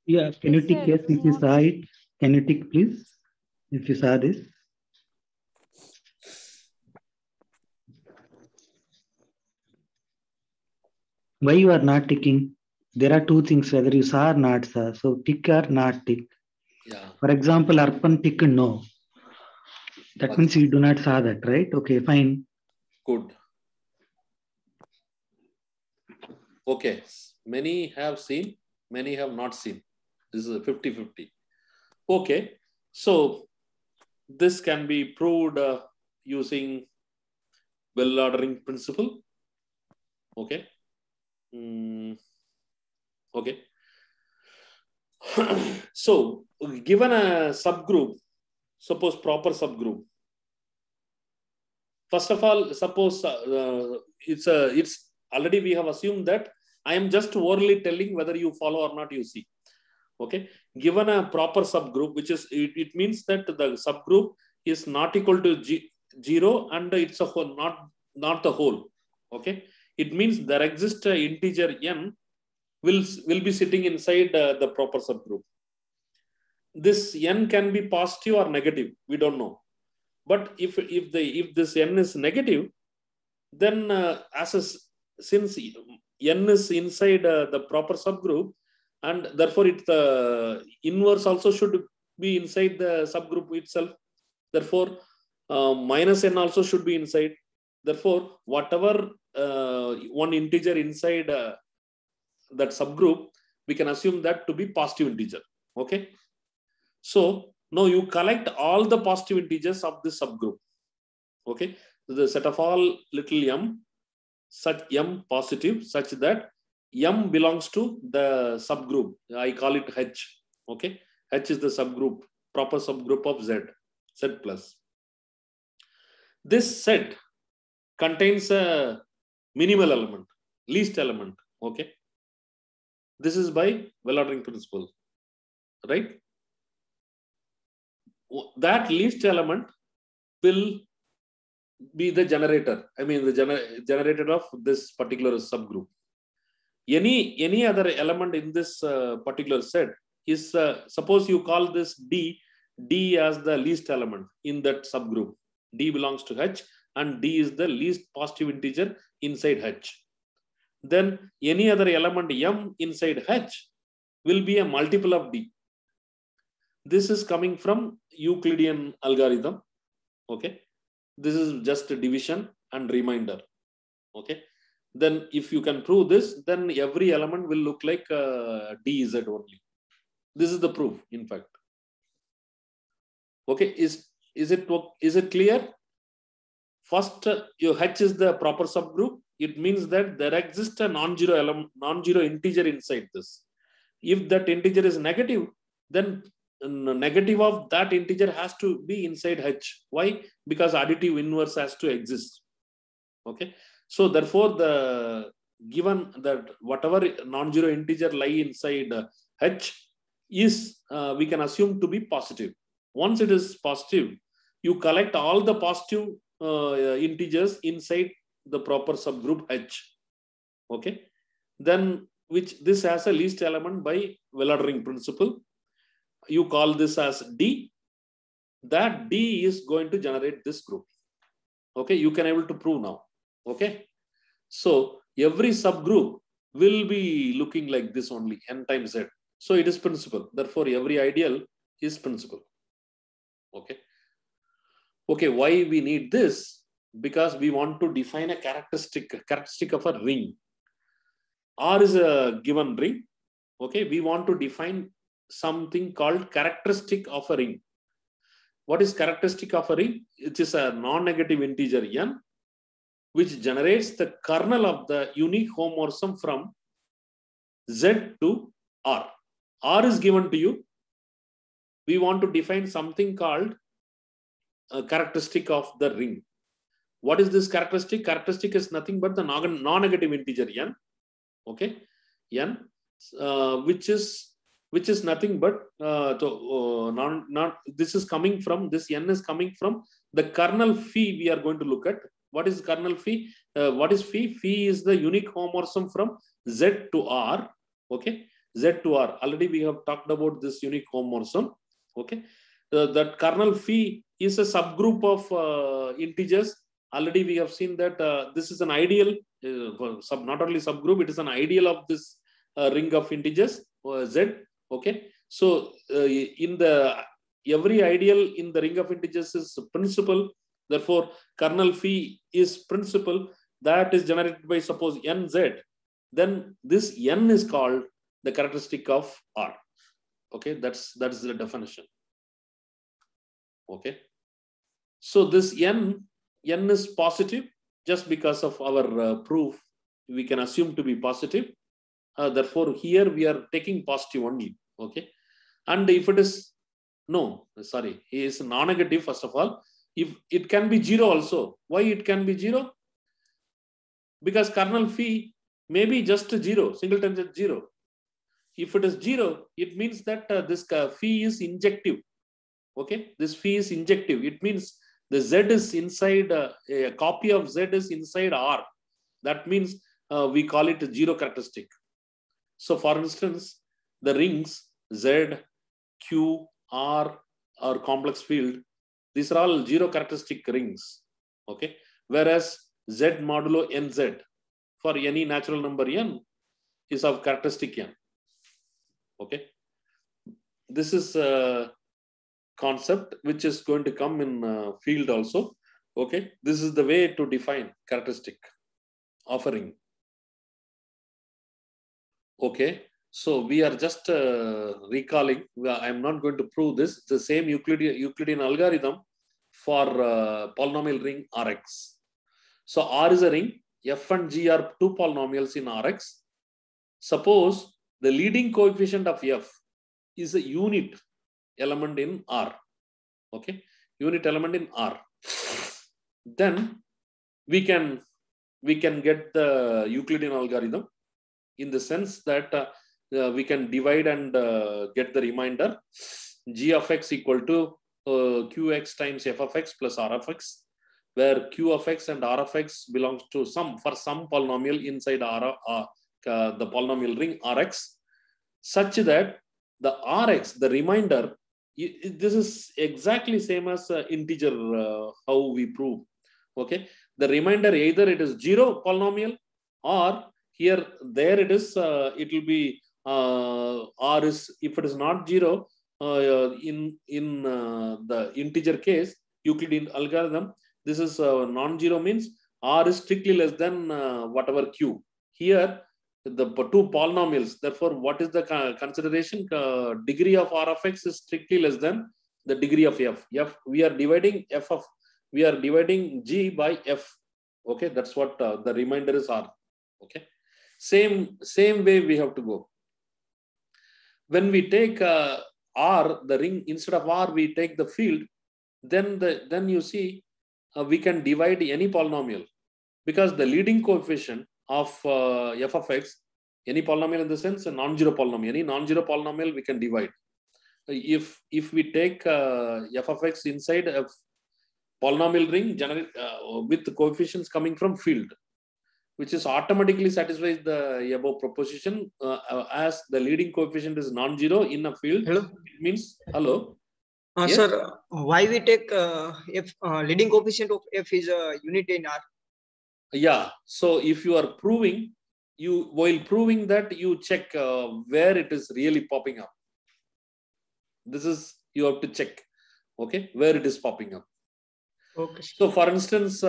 Yeah, can you take Yes, yes if you saw it? Can you take please? If you saw this. Why you are not ticking? There are two things, whether you saw or not saw. So tick or not tick. Yeah. For example, Arpan tick no. That means you do not saw that, right? Okay, fine. Good. Okay. Many have seen, many have not seen. This is a 50-50. Okay. So this can be proved using well ordering principle. Okay. Okay. So given a subgroup, suppose proper subgroup. First of all, suppose it's already we have assumed that I am just orally telling whether you follow or not, you see. Okay. Given a proper subgroup, which is, it means that the subgroup is not equal to 0 and it's a whole, not the whole. Okay. It means there exists an integer n will be sitting inside the proper subgroup. This n can be positive or negative. We don't know. But if this n is negative, then since n is inside the proper subgroup, and therefore the inverse also should be inside the subgroup itself. Therefore, minus n also should be inside. Therefore, whatever one integer inside that subgroup, we can assume that to be positive integer. Okay. So now you collect all the positive integers of this subgroup. Okay. So the set of all little m, such M positive such that M belongs to the subgroup. I call it H. Okay, H is the subgroup, proper subgroup of Z, Z plus. This set contains a minimal element, least element. Okay, this is by well-ordering principle, right? That least element will be the generator. I mean, the generator of this particular subgroup. Any other element in this particular set is, suppose you call this D as the least element in that subgroup. D belongs to H and D is the least positive integer inside H. Then any other element M inside H will be a multiple of D. This is coming from Euclidean algorithm. Okay. This is just a division and remainder. Okay. Then if you can prove this, then every element will look like DZ only. This is the proof, in fact. Okay. Is it clear? First, your H is the proper subgroup. It means that there exists a non-zero element, non-zero integer inside this. If that integer is negative, then negative of that integer has to be inside H. Why? Because additive inverse has to exist. Okay. So therefore, the given that whatever non-zero integer lie inside H is, we can assume to be positive. Once it is positive, you collect all the positive integers inside the proper subgroup H. Okay. Then which this has a least element by well-ordering principle. You call this as D. That D is going to generate this group. Okay. You can able to prove now. Okay. So every subgroup will be looking like this only, N times Z. So it is principal. Therefore, every ideal is principal. Okay. Okay. Why we need this? Because we want to define a characteristic of a ring. R is a given ring. Okay. We want to define something called characteristic of a ring. What is characteristic of a ring? It is a non-negative integer N, which generates the kernel of the unique homomorphism from Z to R. R is given to you. We want to define something called a characteristic of the ring. What is this characteristic? Characteristic is nothing but the non-negative integer N. Okay, N, which is nothing but this is coming from, this N is coming from the kernel phi we are going to look at. What is kernel phi? What is phi? Phi is the unique homomorphism from Z to R. Okay, Z to R. Already we have talked about this unique homomorphism. Okay, that kernel phi is a subgroup of integers. Already we have seen that this is an ideal, not only subgroup, it is an ideal of this ring of integers, Z. Okay, so in the every ideal in the ring of integers is principal. Therefore, kernel phi is principal that is generated by suppose NZ. Then this N is called the characteristic of R. Okay, that is the definition. Okay, so this N is positive just because of our proof. We can assume to be positive. Therefore, here we are taking positive only. Okay, and if it is he is non-negative. First of all, if it can be 0 also. Why it can be 0? Because kernel phi may be just 0, singleton is 0. If it is 0, it means that this phi is injective. Okay, this phi is injective. It means the Z is inside, a copy of Z is inside R. That means we call it a 0 characteristic. So for instance, the rings Z, Q, R or complex field, these are all 0 characteristic rings. Okay, whereas Z modulo NZ for any natural number N is of characteristic N. Okay, this is a concept which is going to come in field also. Okay, this is the way to define characteristic of a ring. Okay, so we are just recalling. I am not going to prove this. It's the same Euclidean algorithm for polynomial ring Rx. So R is a ring. f and g are two polynomials in Rx. Suppose the leading coefficient of f is a unit element in R. Okay, unit element in R. Then we can get the Euclidean algorithm in the sense that we can divide and get the remainder g of x equal to qx times f of x plus r of x, where q of x and r of x belongs to some polynomial inside the polynomial ring Rx, such that the Rx, the remainder, this is exactly same as integer how we prove. Okay, the remainder either it is 0 polynomial, or there it is it will be r is, if it is not 0 in the integer case Euclidean algorithm, this is non-zero means r is strictly less than whatever q. Here the two polynomials, therefore what is the consideration? Degree of r of x is strictly less than the degree of f. We are dividing g by f. Okay, that's what the remainder is r. Okay, same way we have to go. When we take R, the ring, instead of R, we take the field, then you see we can divide any polynomial, because the leading coefficient of f of x, any polynomial in the sense a non-zero polynomial, any non-zero polynomial we can divide. If we take f of x inside a polynomial ring with the coefficients coming from field, which is automatically satisfies the above proposition, as the leading coefficient is non-zero in a field. Hello. It means, hello. Yes? Sir, why we take f leading coefficient of f is a unit in R? Yeah. So if you are proving, while proving that, you check where it is really popping up. This is, you have to check, okay, where it is popping up. Okay. So for instance,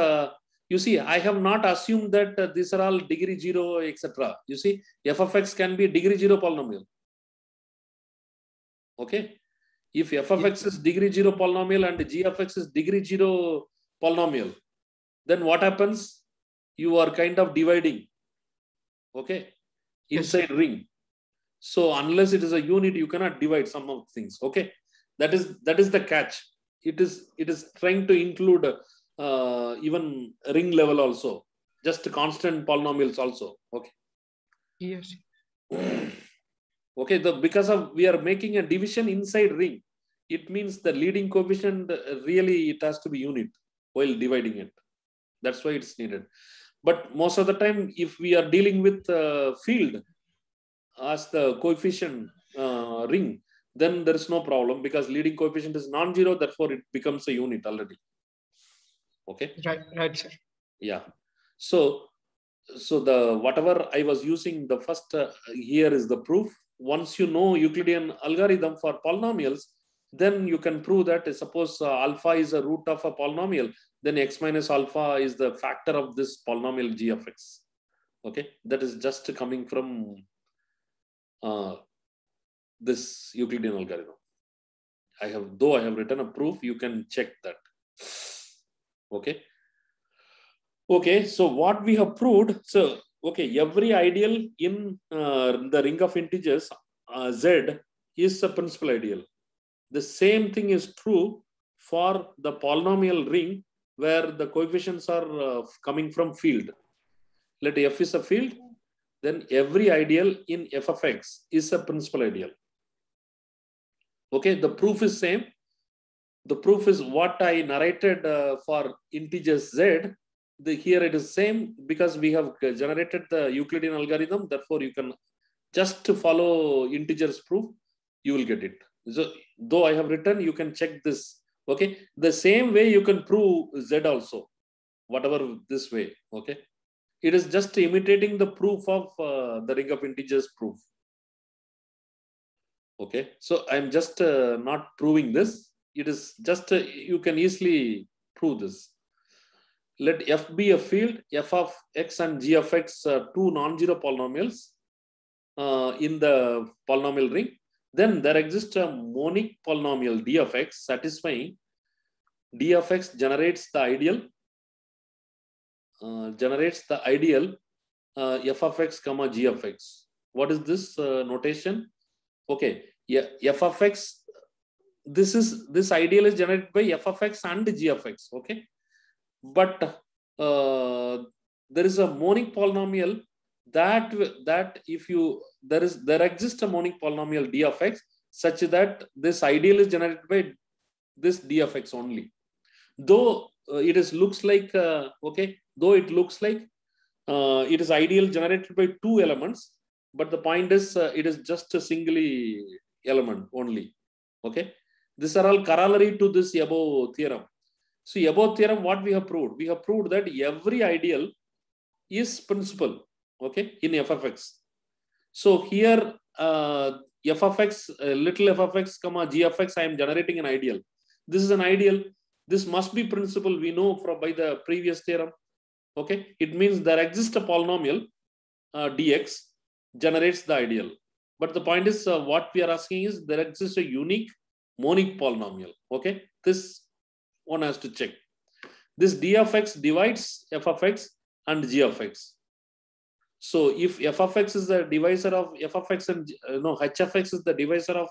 you see, I have not assumed that these are all degree 0, etc. You see, f of x can be degree 0 polynomial. Okay. If f of x is degree 0 polynomial and g of x is degree 0 polynomial, then what happens? You are kind of dividing, okay, inside ring. So unless it is a unit, you cannot divide some of things. Okay, that is the catch. It is trying to include even ring level also, just constant polynomials also. Okay. Yes. Okay, because of we are making a division inside ring, it means the leading coefficient really it has to be unit while dividing it. That's why it's needed. But most of the time, if we are dealing with field as the coefficient ring, then there is no problem, because leading coefficient is non-zero, therefore it becomes a unit already. Okay. Right, sir. Yeah. So the whatever I was using, the first here is the proof. Once you know Euclidean algorithm for polynomials, then you can prove that suppose alpha is a root of a polynomial, then x minus alpha is the factor of this polynomial g of x. Okay, that is just coming from this Euclidean algorithm. I have written a proof, you can check that. Okay. Okay, so what we have proved, so okay, every ideal in the ring of integers Z is a principal ideal. The same thing is true for the polynomial ring where the coefficients are coming from field. Let f is a field, then every ideal in f of x is a principal ideal. Okay, the proof is same. The proof is what I narrated for integers Z. Here it is same, because we have generated the Euclidean algorithm. Therefore, you can just follow integers proof, you will get it. So, though I have written, you can check this. Okay, the same way you can prove Z also, whatever this way. Okay, it is just imitating the proof of the ring of integers proof. Okay, so I'm just not proving this. It is just you can easily prove this. Let f be a field, f of x and g of x two non-zero polynomials in the polynomial ring. Then there exists a monic polynomial d of x satisfying d of x generates the ideal generates the ideal f of x comma g of x. What is this notation? Okay, yeah, f of x, this ideal is generated by f of x and g of x. Okay, but there is a monic polynomial that if you there exists a monic polynomial d of x such that this ideal is generated by this d of x only. Though it is looks like okay, though it looks like it is ideal generated by two elements, but the point is it is just a singly element only. Okay, these are all corollary to this above theorem. So above theorem, what we have proved? We have proved that every ideal is principal, okay, in f of x. So here f of x, little f of x comma g of x, I am generating an ideal. This is an ideal. This must be principal. We know from by the previous theorem. Okay, it means there exists a polynomial dx generates the ideal. But the point is, what we are asking is there exists a unique monic polynomial. Okay, this one has to check. This d of x divides f of x and g of x. So if f of x is the divisor of f of x and no, h of x is the divisor of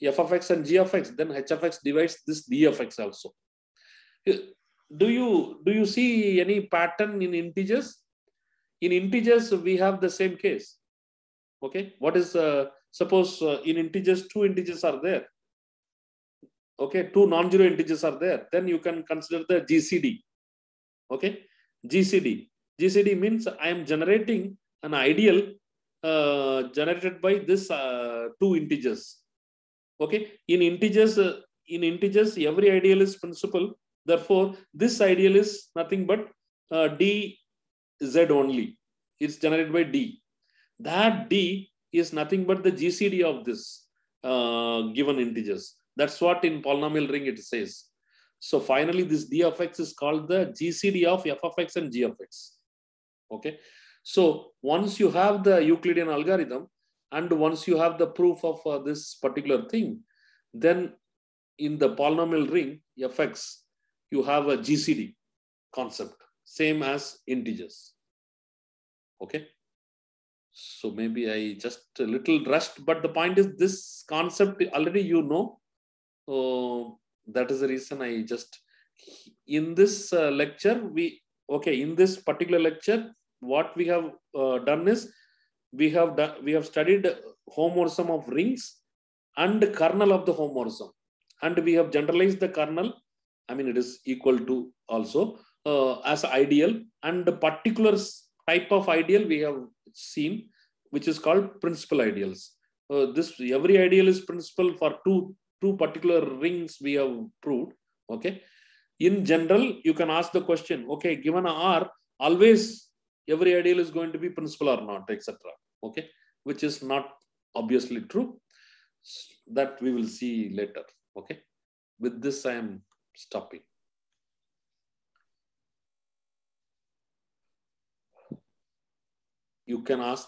f of x and g of x, then h of x divides this d of x also. Do you see any pattern in integers? In integers, we have the same case. Okay, what is suppose in integers, two integers are there. Okay, two non-zero integers are there. Then you can consider the GCD. Okay, GCD means I am generating an ideal generated by this two integers. Okay, in integers, every ideal is principal. Therefore, this ideal is nothing but d z only. It's generated by d. That d is nothing but the GCD of this given integers. That's what in polynomial ring it says. So finally, this d of x is called the GCD of f of x and g of x. Okay. So once you have the Euclidean algorithm and once you have the proof of this particular thing, then in the polynomial ring fx, you have a GCD concept, same as integers. Okay. So maybe I just a little rushed, but the point is this concept already you know. That is the reason I just, in this lecture, in this particular lecture, what we have done is, we have studied homomorphism of rings and kernel of the homomorphism. And we have generalized the kernel, I mean, it is equal to also as ideal, and the particular type of ideal we have seen, which is called principal ideals. Every ideal is principal for two particular rings we have proved. Okay. In general, you can ask the question, okay, given a R, always every ideal is going to be principal or not, etc. Okay, which is not obviously true. That we will see later. Okay. With this, I am stopping. You can ask